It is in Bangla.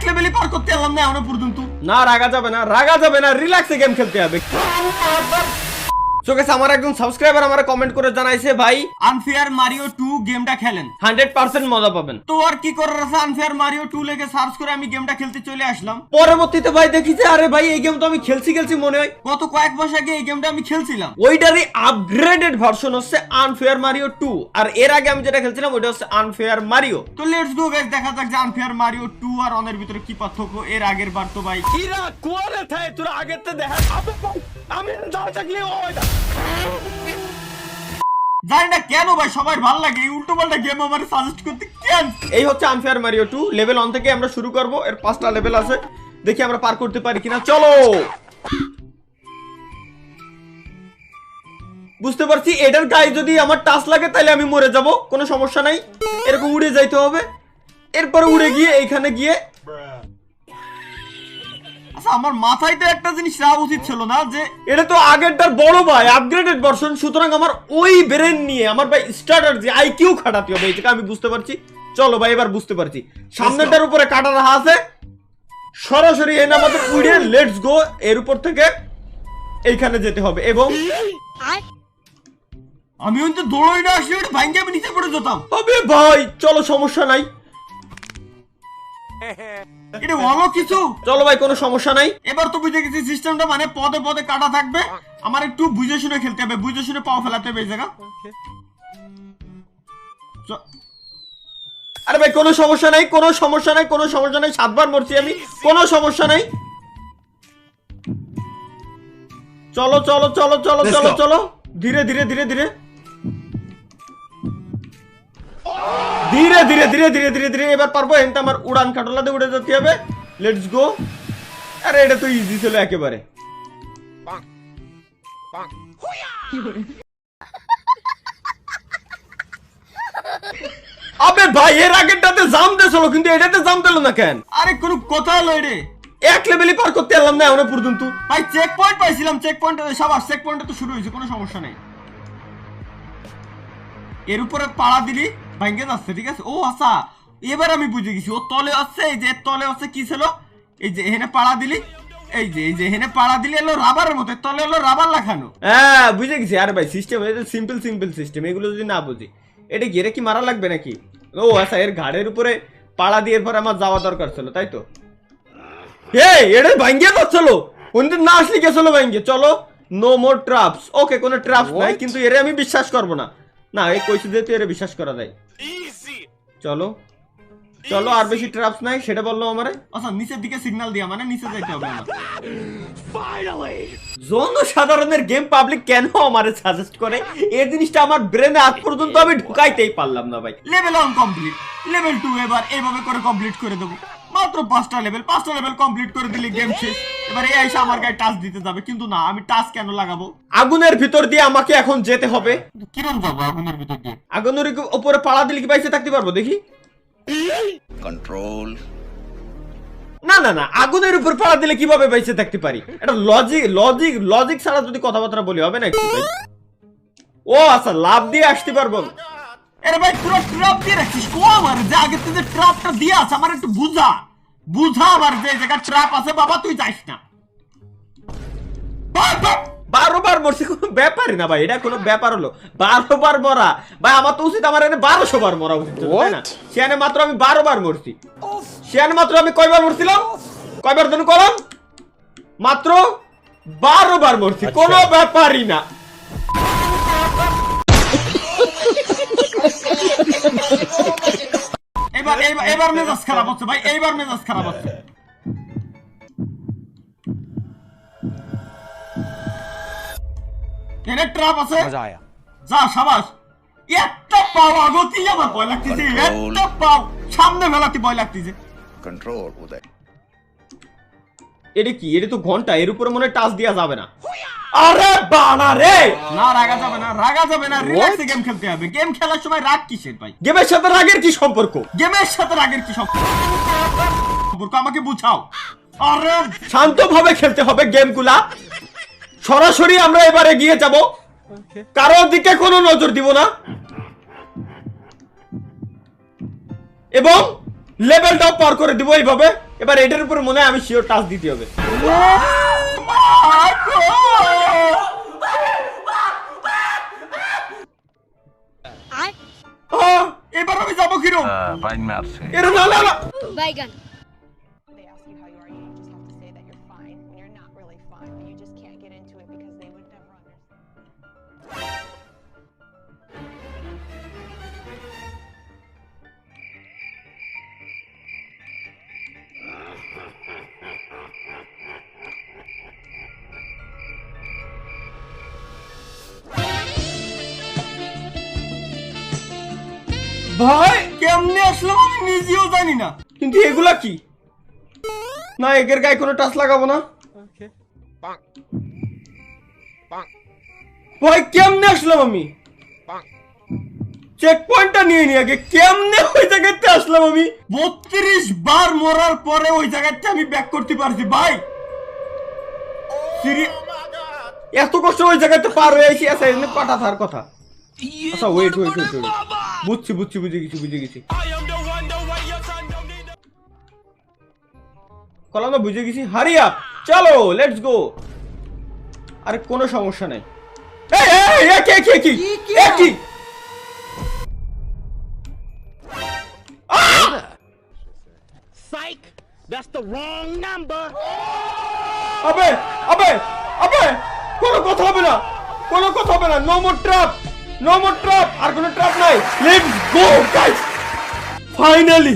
লেভেলই পার করতে পারলাম না এখনো পর্যন্ত। না রাগা যাবে না, রিল্যাক্সে গেম খেলতে হবে। সো গাইস, আমার একজন সাবস্ক্রাইবার আমারে কমেন্ট করে জানাইছে, ভাই আনফেয়ার মারিও 2 গেমটা খেলেন, 100% মজা পাবেন। তো আর কি করার আছে, আনফেয়ার মারিও 2 লেগে সার্চ করে আমি গেমটা খেলতে চলে আসলাম। পরবর্তীতে ভাই দেখি যে আরে ভাই এই গেম তো আমি খেলছি মনে হয়, গত কয়েক মাস আগে এই গেমটা আমি খেলছিলাম। ওইটারই আপগ্রেডেড ভার্সন হচ্ছে আনফেয়ার মারিও 2, আর এর আগে আমি যেটা খেলছিলাম ওইটা হচ্ছে আনফেয়ার মারিও। তো লেটস গো গাইস, দেখা যাক যে আনফেয়ার মারিও 2 আর অনের ভিতরে কি পার্থক্য। এর আগের বার তো ভাই কিরা কোয়ালে থাকে তোরা আগেতে দেখা আমি যাও থাকলে ওইটা জানি না কেন ভাই সবার ভালো লাগে এই উল্টো পাল্টা গেম আমার সাজেস্ট করতে কেন। এই হচ্ছে আনফেয়ার মারিও 2, লেভেল 1 থেকে আমরা শুরু করব। এর 5টা লেভেল আছে, দেখি আমরা পার করতে পারি কিনা। চলো। বুঝতে পারছি এটার গায়ে যদি আমার টাচ লাগে তাহলে আমি মরে যাব, কোনো সমস্যা নাই। এরকম উড়ে যাইতে হবে, এরপরে উড়ে গিয়ে এইখানে গিয়ে। আচ্ছা আমার মাথায় তো একটা জিনিস রাখা উচিত ছিল না, যে এটা তো আগেরটার বড় ভাই আপগ্রেডেড ভার্সন, সুতরাং আমার ওই ব্রেন নিয়ে আমার ভাই স্টার্টার যে আইকিউ খাটাতে হবে, এটা আমি বুঝতে পারছি। চলো ভাই এবার বুঝতে পারছি, সামনেটার উপরে কাটা রাখা আছে, সরাসরি এনে আমাদের উড়ে লেটস গো এর উপর থেকে এইখানে যেতে হবে। এবং আমি তো দৌড়ই না আসলে ওটা ভাঙ্গে আমি নিচে পড়ে যেতাম। আবে ভাই চলো, সমস্যা নাই, এটা ভালো কিছু। চলো ভাই কোনো সমস্যা নাই। এবার তো বুঝে গেছি সিস্টেমটা, মানে পদে পদে কাটা থাকবে, আমার একটু বুঝে শুনে খেলতে হবে, বুঝে শুনে পাও ফেলাতে হবে এই জায়গা। আরে ভাই কোনো সমস্যা নাই, কোনো সমস্যা নাই, কোনো সমস্যা নাই, 7বার মরছি আমি, কোনো সমস্যা নাই। চলো চলো চলো চলো চলো চলো, ধীরে ধীরে ধীরে ধীরে ধীরে ধীরে ধীরে ধীরে ধীরে ধীরে এবার পারবো। এনটা আমার উড়ান কাটলাতে উড়ে যেতে হবে, লেটস গো। আরে এটা তো ইজি ছিল একেবারে। আবে ভাই এর আগেরটাতে জাম দিয়েছিল, কিন্তু এটাতে জাম দিল না কেন? আরে কোন কথা হলো রে, এক লেভেলই পার করতে পারলাম না এখনো পর্যন্ত। ভাই চেক পয়েন্ট পাইছিলাম, চেক পয়েন্টে সবার চেক পয়েন্টে তো শুরু হয়েছে, কোনো সমস্যা নেই। এর উপরে পাড়া দিলি ভাঙ্গে যাচ্ছে, ঠিক আছে। ও আচ্ছা এবার আমি বুঝে গেছি, ও তলে আছে, এই যে তলে আছে কি ছিল, এই যে এখানে পাড়া দিলি, এই যে এখানে পাড়া দিলি এলো রাবারের মতো, তলে হলো রাবার লাগানো। হ্যাঁ বুঝে গেছি। আরে ভাই সিস্টেম এটা সিম্পল সিস্টেম, এগুলো যদি না বুঝি এটা গিয়ে কি মারা লাগবে নাকি? ও আচ্ছা, এর ঘাড়ের উপরে পাড়া দিয়ে এরপর আমার যাওয়া দরকার ছিল, তাই তো। এই এটা ভাঙ্গে যাচ্ছিল, কোনদিন না আসলে গেছিল ভাঙ্গে। চলো, নো মোর ট্রাপস। ওকে, কোনো ট্রাপস নাই, কিন্তু এরে আমি বিশ্বাস করবো না। না এই কইছে যেহেতু এরে বিশ্বাস করা যায়। চলো চলো, আর বেশি ট্রাপস নাই সেটা বললো আমারে। আচ্ছা নিচের দিকে সিগন্যাল দিয়া, মানে নিচে যাইতে হবে আমার। জনসাধারণের গেম পাবলিক কেন আমারে সাজেস্ট করে, এই জিনিসটা আমার ব্রেনে আজ পর্যন্ত আমি ঢুকাইতেই পারলাম না ভাই। লেভেল 1 কমপ্লিট, লেভেল 2 এবার এইভাবে করে কমপ্লিট করে দেবো। মাত্র 5টা লেভেল কমপ্লিট করে দিলে গেম শেষ। এবার এই এসে আমার গায়ে টাচ দিতে যাবে, কিন্তু না, আমি টাচ কেন লাগাবো? আগুনের ভিতর দিয়ে আমাকে এখন যেতে হবে। কিরকম যাবো আগুনের ভিতর দিয়ে? আগুনের উপরে পাড়া দিলে কি বাইসে থাকতে পারবো দেখি? কন্ট্রোল। না না না, আগুনের উপর পাড়া দিলে কিভাবে বাইসে থাকতে পারি? এটা লজিক ছাড়া যদি কথাবার্তা বলি হবে না কি ভাই? ও আচ্ছা, লাভ দিয়ে আসতে পারবো। আরে ভাই পুরো ট্র্যাপ দিয়ে রাখিস কো, আমার যে আগে থেকে যে ট্র্যাপটা দিয়ে আছে আমার একটু বুঝা আমার যে জায়গা ট্র্যাপ আছে বাবা, তুই যাইস না। 12 বার মরছি, কোনো ব্যাপারই না ভাই, এটা কোনো ব্যাপার হলো? 12 বার মরা ভাই, আমার তো উচিত আমার এনে 1200 বার মরা উচিত, তাই না? সেখানে মাত্র আমি 12 বার মরছি। সেখানে মাত্র আমি কয়বার মরছিলাম, কয়বার যেন কলম, মাত্র 12 বার মরছি, কোনো ব্যাপারই না। এবার মেজাজ খারাপ হচ্ছে ভাই, এইবার মেজাজ খারাপ হচ্ছে। এনে ট্র্যাপ আছে, যা সাবাস। একটা পাও আগতি আমার ভয় লাগতেছে, একটা পাও সামনে ফেলাতে ভয় লাগতেছে। কন্ট্রোল উদয়। এটা কি? এটা তো ঘন্টা, এর উপরে মনে টাচ দেওয়া যাবে না। আরে বানা রে, না রাগা যাবে না, রিল্যাক্সে গেম খেলতে হবে। গেম খেলার সময় রাগ কিসের ভাই? গেমের সাথে রাগের কি সম্পর্ক? গেমের সাথে রাগের কি সম্পর্ক আমাকে বুঝাও। আরে শান্তভাবে খেলতে হবে গেমগুলা। সরাসরি আমরা এবার এগিয়ে যাব, কারোর দিকে কোনো নজর দিব না। এবং লেভেলটাও পার করে দিব এইভাবে। এবার এটার উপরে মনে হয় আমি শিওর টাচ দিতে হবে। এবার আমি যাবো কিরম? বাইন মারছে। এর না না না Baigan. They ask you how you are, you just have to say that you're fine when you're not really fine, but you just can't get into it because they would never understand. ভাই, কেমনে আসলাম আমি নিজেও জানি না। কিন্তু এগুলা কি? না, এগের গায়ে কোনো টাচ লাগাবো না। ভাই কেমনে আসলাম আমি? চেক পয়েন্টটা নিয়ে নি আগে। কেমনে ওই জায়গাতে আসলাম আমি? 32 বার মরার পরে ওই জায়গাটা আমি ব্যাক করতে পারছি ভাই। এত কষ্ট ওই জায়গাতে পার হয়ে আইছি। আচ্ছা এমনি কটা থার কথা। আচ্ছা ওয়েট ওয়েট ওয়েট ওয়েট, বুঝছি বুঝছি বুঝে গেছি কলাম না, বুঝে গেছি। হারি আপ, চলো লেটস গো। আরে কোনো সমস্যা নাই। এই এই এই কি কি কি কি Psych! That's the wrong number! আবে আবে আবে, কোনো কথা হবে না, কোনো কথা হবে না। No more trap, no more trap, আর কোনো ট্র্যাপ নাই। Let's go guys, finally